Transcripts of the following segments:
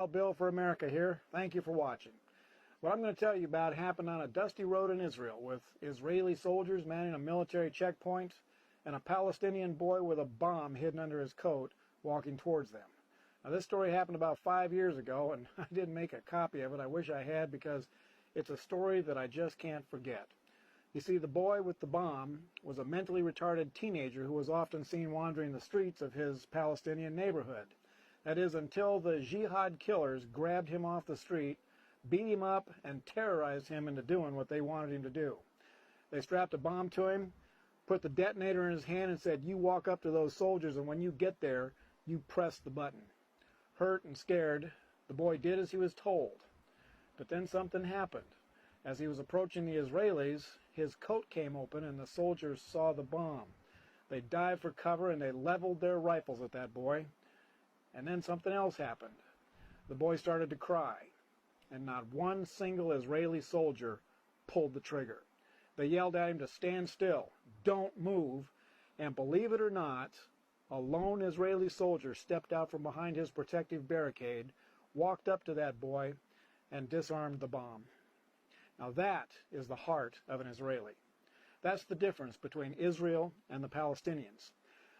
Bill for America here. Thank you for watching. What I'm going to tell you about happened on a dusty road in Israel with Israeli soldiers manning a military checkpoint and a Palestinian boy with a bomb hidden under his coat walking towards them. Now, this story happened about 5 years ago, and I didn't make a copy of it. I wish I had, because it's a story that I just can't forget. You see, the boy with the bomb was a mentally retarded teenager who was often seen wandering the streets of his Palestinian neighborhood. That is, until the jihad killers grabbed him off the street, beat him up, and terrorized him into doing what they wanted him to do. They strapped a bomb to him, put the detonator in his hand, and said, "You walk up to those soldiers, and when you get there, you press the button." Hurt and scared, the boy did as he was told. But then something happened. As he was approaching the Israelis, his coat came open and the soldiers saw the bomb. They dived for cover and they leveled their rifles at that boy. And then something else happened. The boy started to cry, and not one single Israeli soldier pulled the trigger. They yelled at him to stand still, don't move, and believe it or not, a lone Israeli soldier stepped out from behind his protective barricade, walked up to that boy, and disarmed the bomb. Now that is the heart of an Israeli. That's the difference between Israel and the Palestinians.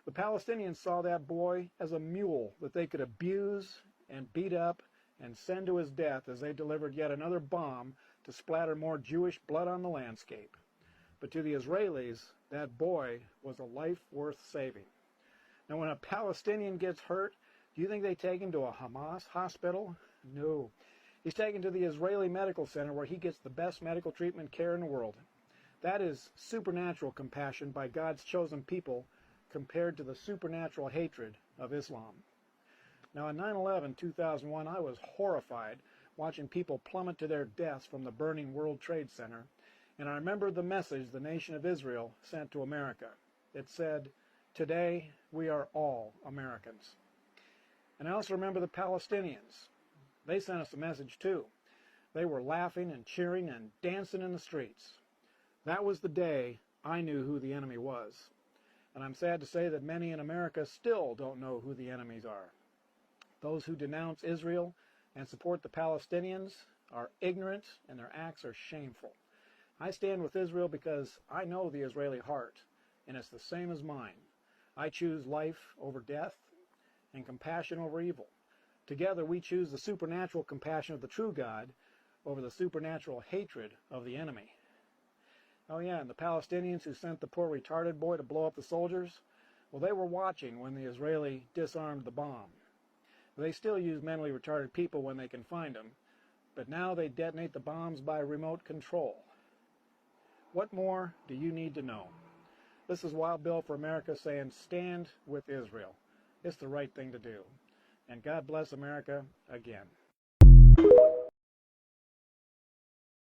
The Palestinians saw that boy as a mule that they could abuse and beat up and send to his death as they delivered yet another bomb to splatter more Jewish blood on the landscape. But to the Israelis, that boy was a life worth saving. Now, when a Palestinian gets hurt, do you think they take him to a Hamas hospital? No. He's taken to the Israeli Medical Center, where he gets the best medical treatment care in the world. That is supernatural compassion by God's chosen people compared to the supernatural hatred of Islam. Now, on 9/11, 2001, I was horrified watching people plummet to their deaths from the burning World Trade Center, and I remember the message the nation of Israel sent to America. It said, "Today we are all Americans." And I also remember the Palestinians. They sent us a message too. They were laughing and cheering and dancing in the streets. That was the day I knew who the enemy was. And I'm sad to say that many in America still don't know who the enemies are. Those who denounce Israel and support the Palestinians are ignorant, and their acts are shameful. I stand with Israel because I know the Israeli heart, and it's the same as mine. I choose life over death and compassion over evil. Together we choose the supernatural compassion of the true God over the supernatural hatred of the enemy. Oh yeah, and the Palestinians who sent the poor retarded boy to blow up the soldiers, well, they were watching when the Israeli disarmed the bomb. They still use mentally retarded people when they can find them, but now they detonate the bombs by remote control. What more do you need to know? This is Wild Bill for America saying, stand with Israel. It's the right thing to do. And God bless America again.